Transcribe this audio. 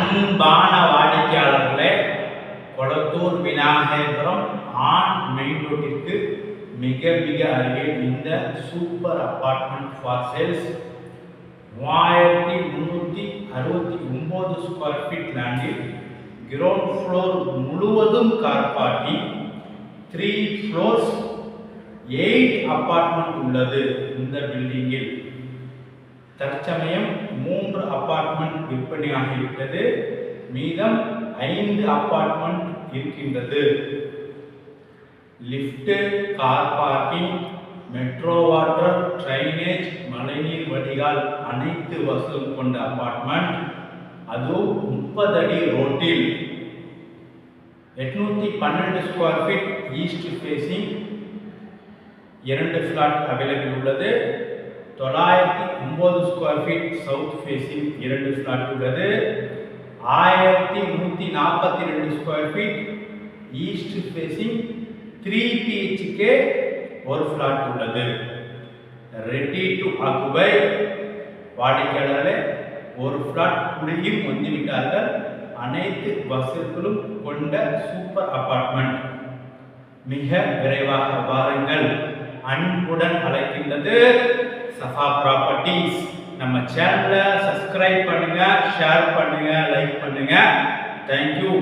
அன்பான வாடிக்கையாளர்களே, Kolathur Vinayagapuram on main ரோட்டிற்கு மிக மிக அருகில் இந்த super apartment for sales 3369 square feet லேண்டில் கிரவுண்ட் ஃப்ளோர் முழுவதும் கார் பார்க்கிங், 3 ஃப்ளோர்ஸ் 8 அபார்ட்மெண்ட் உள்ளது. இந்த பில்டிங்கில் தற்சமயம் 3 அபார்ட்மெண்ட் விற்பனையாகிவிட்டது. மீதம் 5 அபார்ட்மெண்ட் இருக்கின்றது. Lift, car parking, metro water, drainage, மழைநீர் வடிகால் அனைத்து வசதியும் கொண்ட அபார்ட்மெண்ட். அதுவும் 30 அடி ரோட்டில் 812 square feet east facing 2 flat available உள்ளது. 909 square feet south facing 2 flat உள்ளது. 1142 square feet east facing 3 BHK 1 flat உள்ளது. Ready to occupy. வாடிக்கையாளர்களே, 1 ஃபிளாட் குடியும் வந்துவிட்டார்கள். அனைத்து வசதிகளும் கொண்ட சூப்பர் அபார்ட்மெண்ட். மிக விரைவாக வாருங்கள். அன்புடன் அழைக்கின்றது சஃபா ப்ராப்பர்ட்டிஸ். நம்ம சேனலை சப்ஸ்கிரைப் பண்ணுங்க, ஷேர் பண்ணுங்க, லைக் பண்ணுங்க. தேங்க்யூ.